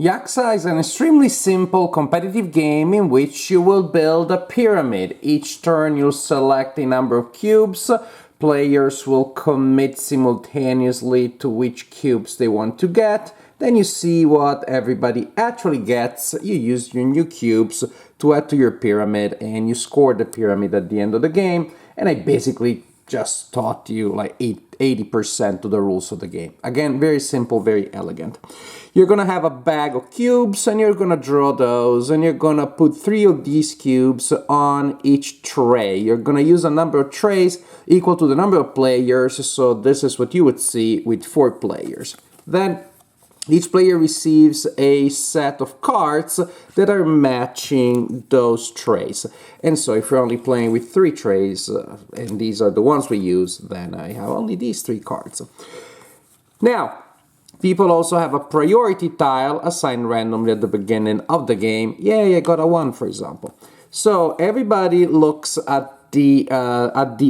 Yaxha is an extremely simple competitive game in which you will build a pyramid. Each turn you'll select a number of cubes. Players will commit simultaneously to which cubes they want to get. Then you see what everybody actually gets. You use your new cubes to add to your pyramid and you score the pyramid at the end of the game. And I basically just taught you like 80% of the rules of the game. Again, very simple, very elegant. You're gonna have a bag of cubes and you're gonna draw those and you're gonna put 3 of these cubes on each tray. You're gonna use a number of trays equal to the number of players, so this is what you would see with 4 players. Then each player receives a set of cards that are matching those trays. And so if you're only playing with 3 trays, and these are the ones we use, then I have only these 3 cards. Now, people also have a priority tile assigned randomly at the beginning of the game. Yay, I got a 1, for example. So everybody looks at the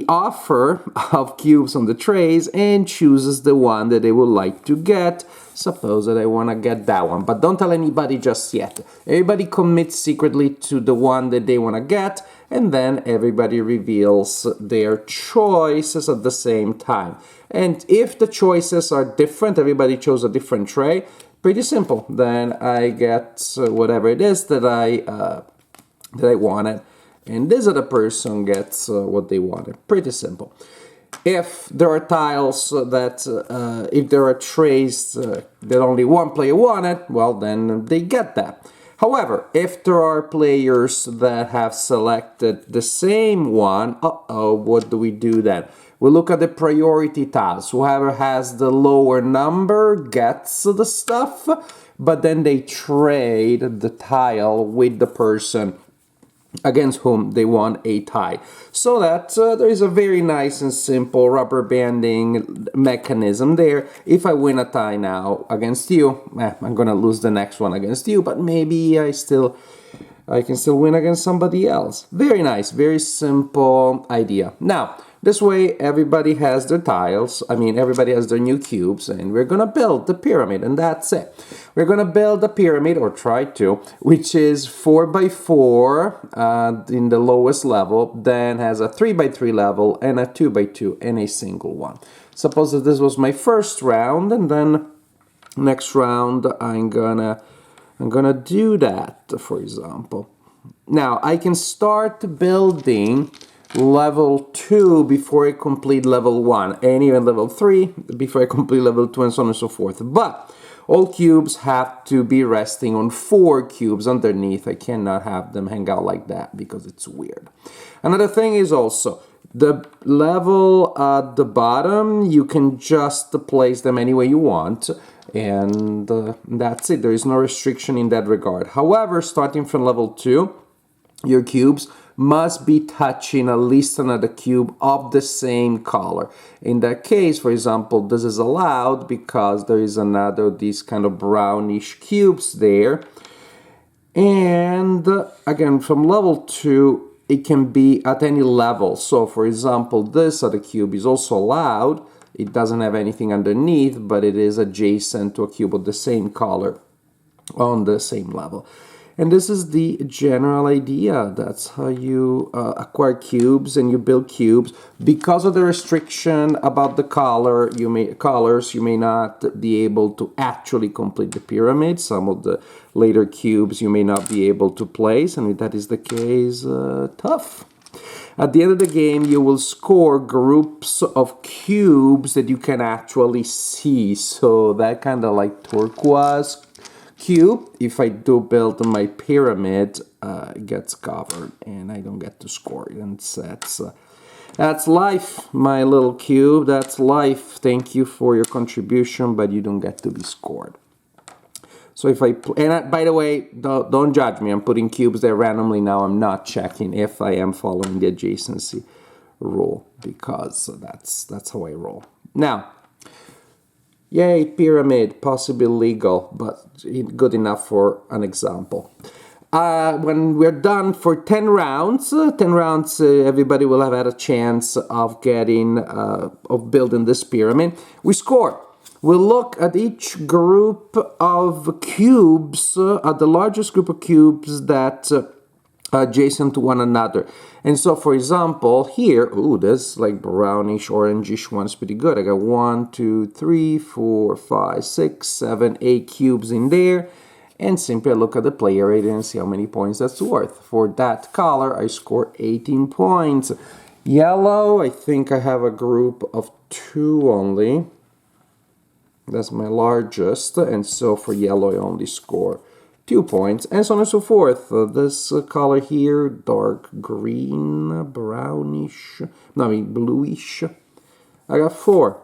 offer of cubes on the trays and chooses the one that they would like to get. Suppose that I want to get that one, but don't tell anybody just yet. Everybody commits secretly to the one that they want to get, and then everybody reveals their choices at the same time. And if the choices are different, everybody chose a different tray, pretty simple. Then I get whatever it is that I wanted, and this other person gets what they wanted. Pretty simple. If there are tiles if there are trays that only one player wanted, well, then they get that. However, if there are players that have selected the same one, what do we do then? We look at the priority tiles. Whoever has the lower number gets the stuff, but then they trade the tile with the person against whom they want a tie. So that there is a very nice and simple rubber banding mechanism there. If I win a tie now against you, I'm gonna lose the next one against you, but maybe I can still win against somebody else. Very nice, very simple idea. Now, this way everybody has their tiles, everybody has their new cubes, and we're gonna build the pyramid, and that's it. We're gonna build a pyramid, or try to, which is 4 by 4 in the lowest level, then has a 3 by 3 level, and a 2 by 2, and a single one. Suppose that this was my first round, and then next round I'm gonna do that, for example. Now, I can start building level 2 before I complete level 1, and even level 3 before I complete level 2, and so on and so forth. But all cubes have to be resting on 4 cubes underneath. I cannot have them hang out like that because it's weird. Another thing is also the level at the bottom, you can just place them any way you want, and that's it. There is no restriction in that regard. However, starting from level 2, your cubes must be touching at least another cube of the same color. In that case, for example, this is allowed because there is another of these kind of brownish cubes there. And again, from level 2, it can be at any level. So, for example, this other cube is also allowed. It doesn't have anything underneath, but it is adjacent to a cube of the same color on the same level. And this is the general idea. That's how you acquire cubes and you build cubes. Because of the restriction about the colors, you may not be able to actually complete the pyramid. Some of the later cubes you may not be able to place, and if that is the case, tough. At the end of the game, you will score groups of cubes that you can actually see. So that kind of like turquoise cube, if I do build my pyramid, it gets covered and I don't get to score it. And that's life, my little cube. That's life. Thank you for your contribution, but you don't get to be scored. So if by the way, don't judge me. I'm putting cubes there randomly now. I'm not checking if I am following the adjacency rule, because that's how I roll. Now, yay, pyramid, possibly legal, but good enough for an example. When we're done for 10 rounds, everybody will have had a chance of building this pyramid. We score. We'll look at each group of cubes, at the largest group of cubes that adjacent to one another. And so, for example, here, ooh, this like brownish, orangish one's pretty good. I got 1, 2, 3, 4, 5, 6, 7, 8 cubes in there. And simply I look at the player rating and see how many points that's worth. For that color, I score 18 points. Yellow, I think I have a group of 2 only. That's my largest. And so for yellow, I only score 2 points, and so on and so forth. This color here, dark green, brownish, no, I mean bluish, I got 4.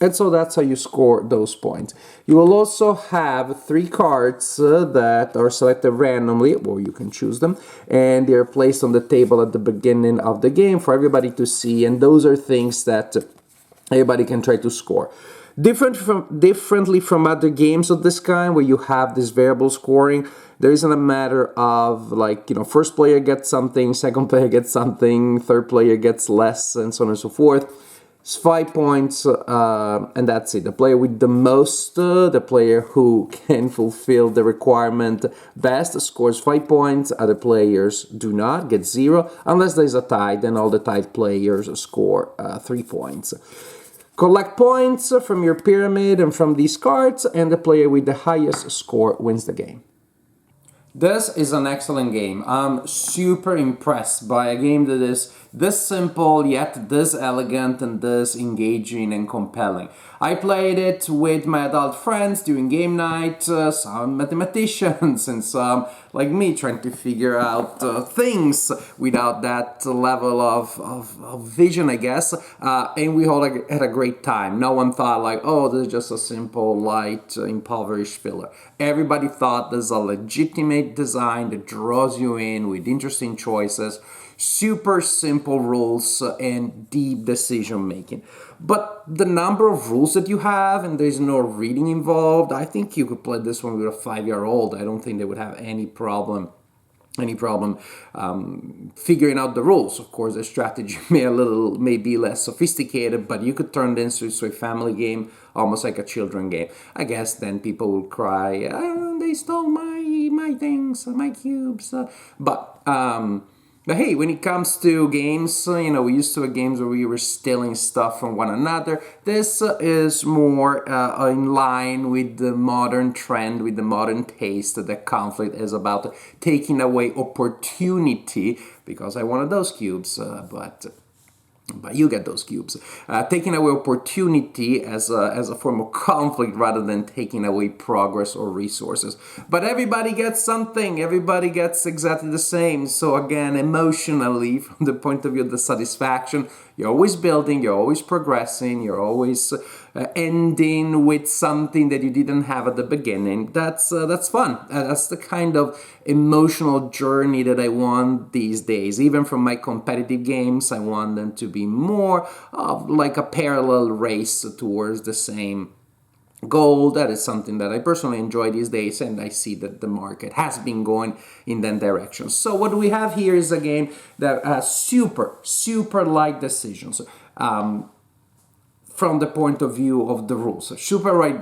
And so that's how you score those points. You will also have 3 cards that are selected randomly, or you can choose them, and they're placed on the table at the beginning of the game for everybody to see, and those are things that everybody can try to score. Differently from other games of this kind, where you have this variable scoring, there isn't a matter of like, first player gets something, second player gets something, third player gets less, and so on and so forth. It's 5 points, and that's it. The player with the most, the player who can fulfill the requirement best, scores 5 points. Other players do not, get 0. Unless there's a tie, then all the tied players score 3 points. Collect points from your pyramid and from these cards, and the player with the highest score wins the game. This is an excellent game. I'm super impressed by a game that is this simple, yet this elegant and this engaging and compelling. I played it with my adult friends during game night, some mathematicians and some like me trying to figure out things without that level of vision, I guess, and we all had a great time. No one thought like, oh, this is just a simple, light, impoverished filler. Everybody thought this is a legitimate design that draws you in with interesting choices, super simple rules, and deep decision making. But the number of rules that you have, and there's no reading involved, I think you could play this one with a 5-year-old. I don't think they would have any problem figuring out the rules. Of course, the strategy may be less sophisticated, but you could turn this into a family game, almost like a children game. I guess then people will cry, oh, they stole my things, my cubes. But hey, when it comes to games, we used to have games where we were stealing stuff from one another. This is more in line with the modern trend, with the modern taste that conflict is about taking away opportunity, because I wanted those cubes, but you get those cubes. Taking away opportunity as a form of conflict rather than taking away progress or resources. But everybody gets something. Everybody gets exactly the same. So again, emotionally, from the point of view of the satisfaction, you're always building, you're always progressing, you're always ending with something that you didn't have at the beginning. That's fun. That's the kind of emotional journey that I want these days. Even from my competitive games, I want them to be more of like a parallel race towards the same goal. That is something that I personally enjoy these days, and I see that the market has been going in that direction. So what we have here is a game that has super light decisions from the point of view of the rules. Super light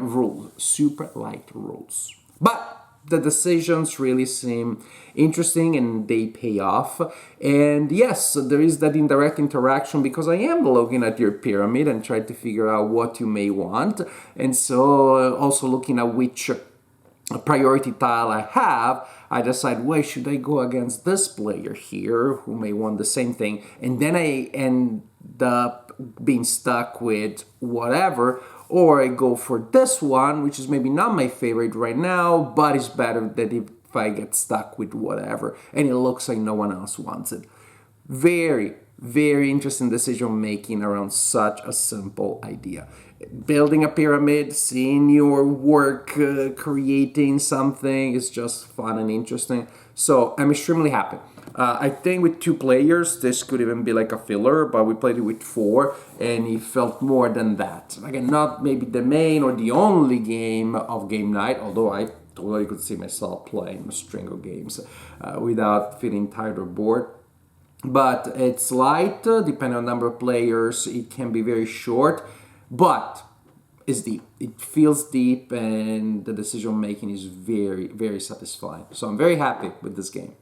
rules. But the decisions really seem interesting and they pay off. And yes, there is that indirect interaction, because I am looking at your pyramid and trying to figure out what you may want. And so also looking at which priority tile I have, I decide, well, should I go against this player here who may want the same thing? And then I end up being stuck with whatever, or I go for this one, which is maybe not my favorite right now, but it's better than if I get stuck with whatever, and it looks like no one else wants it. Very interesting decision making around such a simple idea. Building a pyramid, seeing your work, creating something is just fun and interesting. So I'm extremely happy. I think with 2 players, this could even be like a filler, but we played it with 4, and it felt more than that. Again, not maybe the main or the only game of game night, although I totally could see myself playing a string of games without feeling tired or bored. But it's light, depending on the number of players, it can be very short, but is deep. It feels deep, and the decision making is very, very satisfying. So I'm very happy with this game.